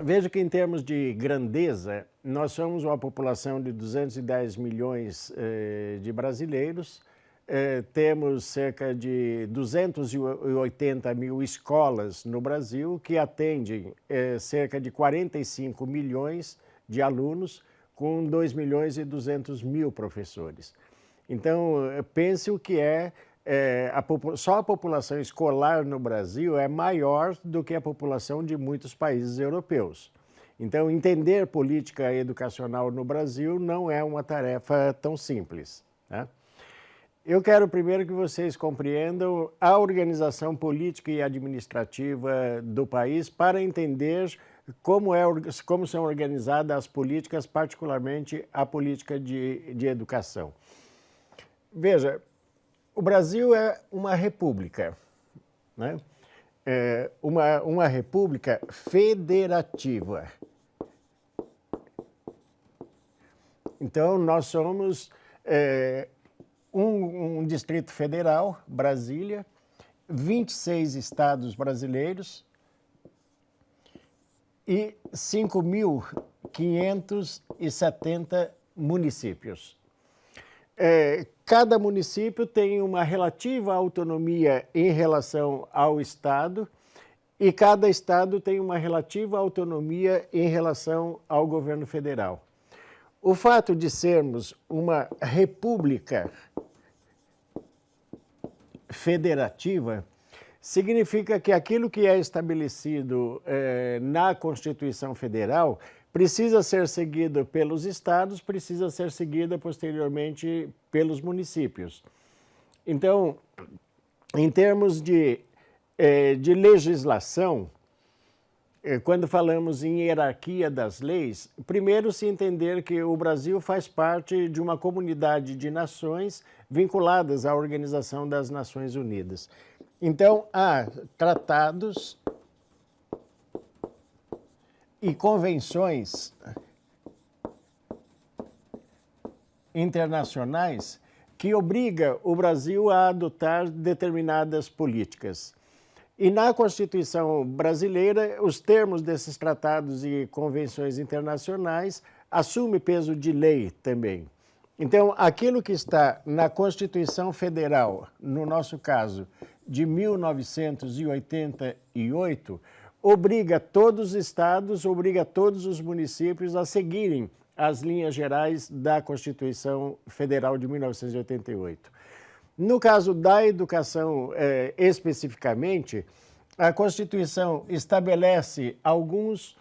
Veja que, em termos de grandeza, nós somos uma população de 210 milhões de brasileiros, temos cerca de 280 mil escolas no Brasil, que atendem cerca de 45 milhões de alunos, com 2 milhões e 200 mil professores. Então, pense o que só a população escolar no Brasil é maior do que a população de muitos países europeus. Então, entender política educacional no Brasil não é uma tarefa tão simples, né? Eu quero primeiro que vocês compreendam a organização política e administrativa do país para entender como são organizadas as políticas, particularmente a política de educação. Veja, o Brasil é uma república, né? Uma república federativa. Então, nós somos um distrito federal, Brasília, 26 estados brasileiros e 5.570 municípios. Cada município tem uma relativa autonomia em relação ao estado e cada estado tem uma relativa autonomia em relação ao governo federal. O fato de sermos uma república federativa significa que aquilo que é estabelecido na Constituição Federal precisa ser seguido pelos estados, precisa ser seguida posteriormente pelos municípios. Então, em termos de legislação, quando falamos em hierarquia das leis, primeiro se entender que o Brasil faz parte de uma comunidade de nações vinculadas à Organização das Nações Unidas. Então, há tratados e convenções internacionais que obrigam o Brasil a adotar determinadas políticas. E na Constituição brasileira, os termos desses tratados e convenções internacionais assumem peso de lei também. Então, aquilo que está na Constituição Federal, no nosso caso, de 1988, obriga todos os estados, obriga todos os municípios a seguirem as linhas gerais da Constituição Federal de 1988. No caso da educação, especificamente, a Constituição estabelece alguns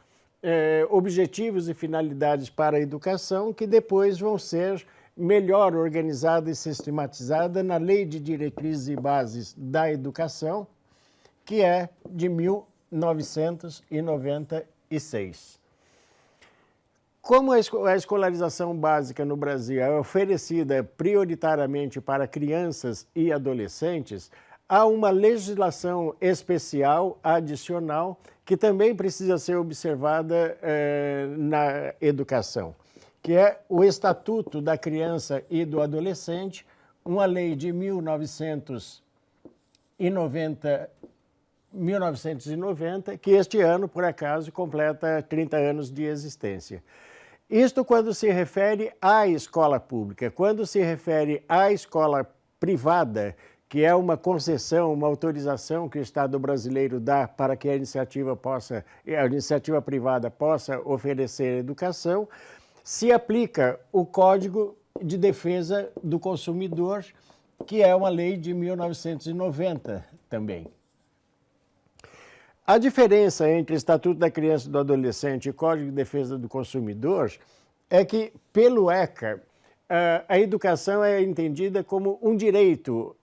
objetivos e finalidades para a educação que depois vão ser melhor organizada e sistematizada na Lei de Diretrizes e Bases da Educação, que é de 1996. Como a escolarização básica no Brasil é oferecida prioritariamente para crianças e adolescentes, há uma legislação especial, adicional, que também precisa ser observada na educação, que é o Estatuto da Criança e do Adolescente, uma lei de 1990, que este ano, por acaso, completa 30 anos de existência. Isto quando se refere à escola pública. Quando se refere à escola privada, que é uma concessão, uma autorização que o Estado brasileiro dá para que a iniciativa privada possa oferecer educação, se aplica o Código de Defesa do Consumidor, que é uma lei de 1990 também. A diferença entre o Estatuto da Criança e do Adolescente e o Código de Defesa do Consumidor é que, pelo ECA, a educação é entendida como um direito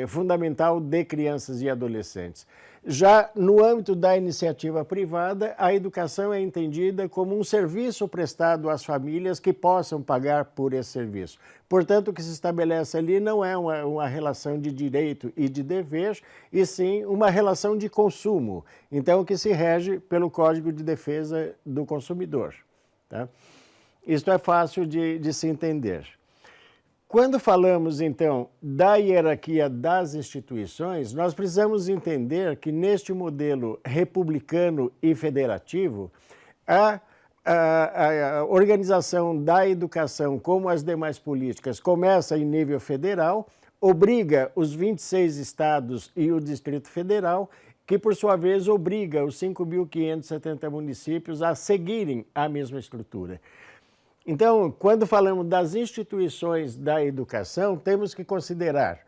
fundamental de crianças e adolescentes. Já no âmbito da iniciativa privada, a educação é entendida como um serviço prestado às famílias que possam pagar por esse serviço. Portanto, o que se estabelece ali não é uma relação de direito e de dever, e sim uma relação de consumo. Então, que se rege pelo Código de Defesa do Consumidor, tá? Isto é fácil de se entender. Quando falamos, então, da hierarquia das instituições, nós precisamos entender que neste modelo republicano e federativo, A organização da educação, como as demais políticas, começa em nível federal, obriga os 26 estados e o Distrito Federal, que por sua vez obriga os 5.570 municípios a seguirem a mesma estrutura. Então, quando falamos das instituições da educação, temos que considerar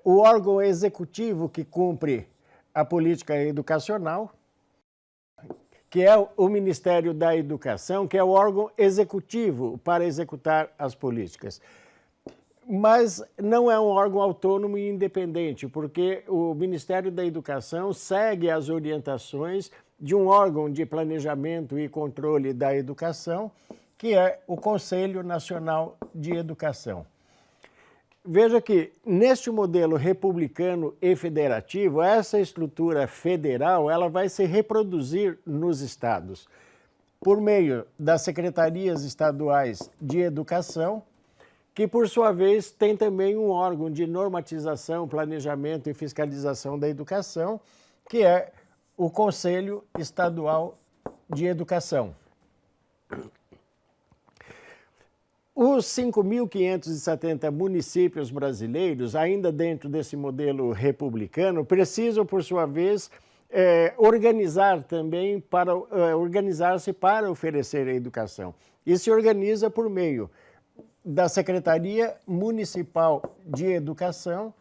o órgão executivo que cumpre a política educacional, que é o Ministério da Educação, que é o órgão executivo para executar as políticas. Mas não é um órgão autônomo e independente, porque o Ministério da Educação segue as orientações de um órgão de planejamento e controle da educação, que é o Conselho Nacional de Educação. Veja que, neste modelo republicano e federativo, essa estrutura federal ela vai se reproduzir nos estados, por meio das secretarias estaduais de educação, que, por sua vez, tem também um órgão de normatização, planejamento e fiscalização da educação, que é o Conselho Estadual de Educação. Os 5.570 municípios brasileiros, ainda dentro desse modelo republicano, precisam, por sua vez, organizar-se para oferecer a educação. E se organiza por meio da Secretaria Municipal de Educação,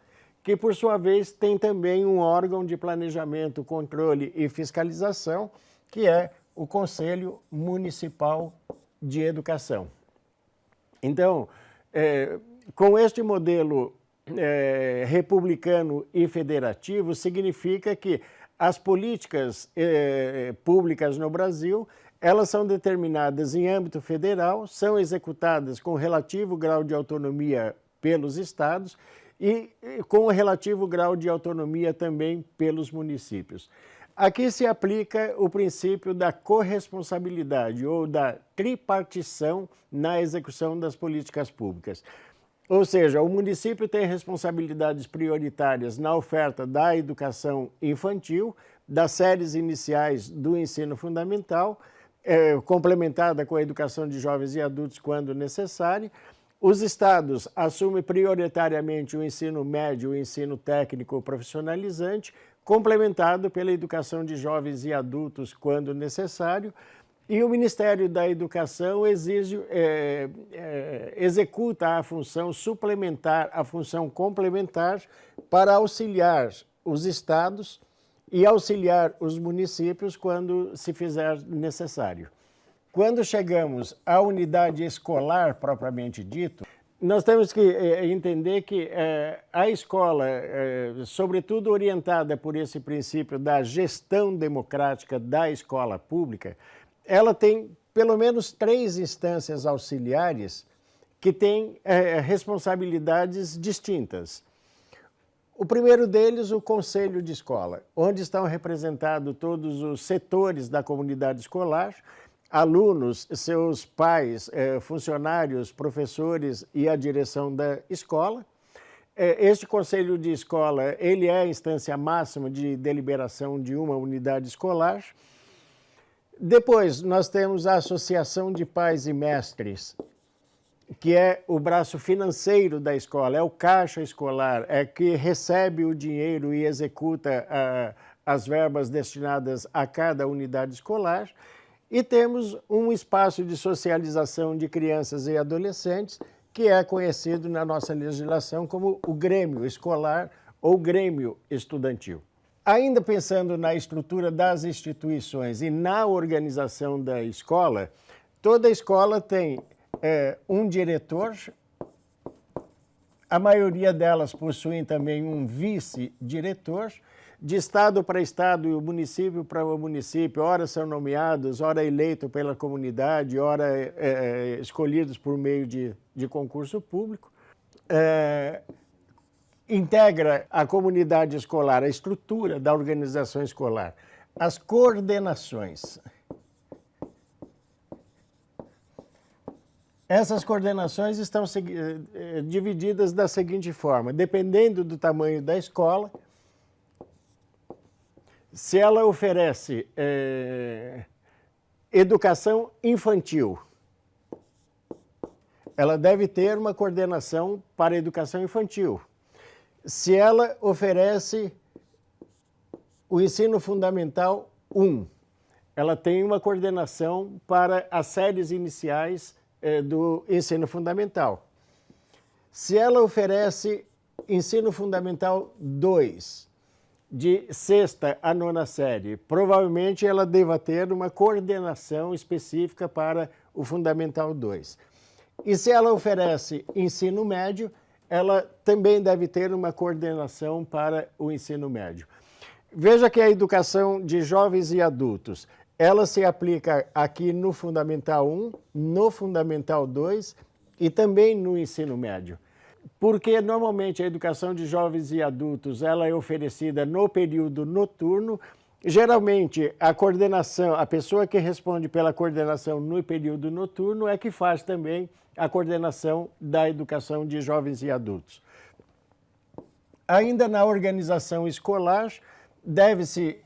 que, por sua vez, tem também um órgão de planejamento, controle e fiscalização, que é o Conselho Municipal de Educação. Então, com este modelo republicano e federativo, significa que as políticas públicas no Brasil, elas são determinadas em âmbito federal, são executadas com relativo grau de autonomia pelos estados e com relativo grau de autonomia também pelos municípios. Aqui se aplica o princípio da corresponsabilidade ou da tripartição na execução das políticas públicas. Ou seja, o município tem responsabilidades prioritárias na oferta da educação infantil, das séries iniciais do ensino fundamental, complementada com a educação de jovens e adultos quando necessário. Os estados assumem prioritariamente o ensino médio, o ensino técnico profissionalizante, complementado pela educação de jovens e adultos quando necessário, e o Ministério da Educação executa a função suplementar, a função complementar para auxiliar os estados e auxiliar os municípios quando se fizer necessário. Quando chegamos à unidade escolar propriamente dito, nós temos que entender que a escola, sobretudo orientada por esse princípio da gestão democrática da escola pública, ela tem pelo menos 3 instâncias auxiliares que têm responsabilidades distintas. O primeiro deles, o Conselho de Escola, onde estão representados todos os setores da comunidade escolar, alunos, seus pais, funcionários, professores e a direção da escola. Este Conselho de Escola, ele é a instância máxima de deliberação de uma unidade escolar. Depois, nós temos a Associação de Pais e Mestres, que é o braço financeiro da escola, é o caixa escolar, é que recebe o dinheiro e executa as verbas destinadas a cada unidade escolar. E temos um espaço de socialização de crianças e adolescentes, que é conhecido na nossa legislação como o Grêmio Escolar ou Grêmio Estudantil. Ainda pensando na estrutura das instituições e na organização da escola, toda escola tem um diretor, a maioria delas possuem também um vice-diretor. De estado para estado e o município para o município, ora são nomeados, ora eleitos pela comunidade, ora escolhidos por meio de concurso público. Integra a comunidade escolar, a estrutura da organização escolar, as coordenações. Essas coordenações estão divididas da seguinte forma: dependendo do tamanho da escola, se ela oferece Educação infantil. Ela deve ter uma coordenação para a educação infantil. Se ela oferece o ensino fundamental 1, ela tem uma coordenação para as séries iniciais do ensino fundamental. Se ela oferece ensino fundamental 2, de 6ª a 9ª série, provavelmente ela deva ter uma coordenação específica para o fundamental 2. E se ela oferece ensino médio, ela também deve ter uma coordenação para o ensino médio. Veja que a educação de jovens e adultos, ela se aplica aqui no Fundamental 1, no Fundamental 2 e também no ensino médio. Porque normalmente a educação de jovens e adultos ela é oferecida no período noturno. Geralmente a coordenação, a pessoa que responde pela coordenação no período noturno é que faz também a coordenação da educação de jovens e adultos. Ainda na organização escolar, deve-se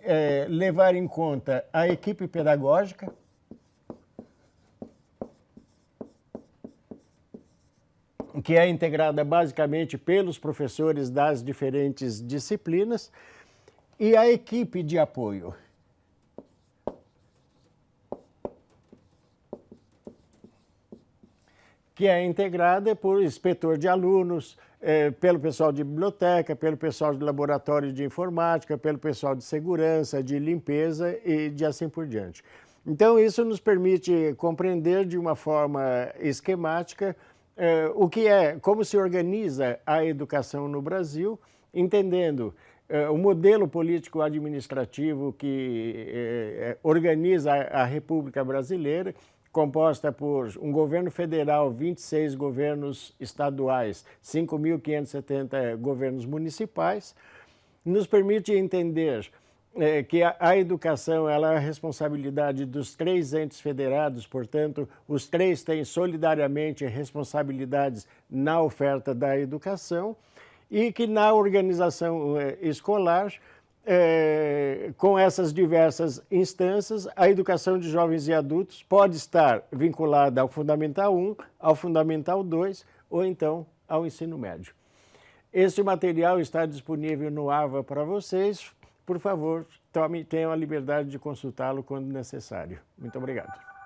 levar em conta a equipe pedagógica, que é integrada basicamente pelos professores das diferentes disciplinas, e a equipe de apoio. Que é integrada por inspetor de alunos, pelo pessoal de biblioteca, pelo pessoal de laboratório de informática, pelo pessoal de segurança, de limpeza e de assim por diante. Então, isso nos permite compreender de uma forma esquemática o que é, como se organiza a educação no Brasil, entendendo o modelo político-administrativo que organiza a República Brasileira, composta por um governo federal, 26 governos estaduais, 5.570 governos municipais, nos permite entender que a educação ela é a responsabilidade dos 3 entes federados, portanto, os 3 têm solidariamente responsabilidades na oferta da educação e que na organização escolar, com essas diversas instâncias, a educação de jovens e adultos pode estar vinculada ao Fundamental 1, ao Fundamental 2 ou então ao ensino médio. Este material está disponível no AVA para vocês. Por favor, tenham a liberdade de consultá-lo quando necessário. Muito obrigado.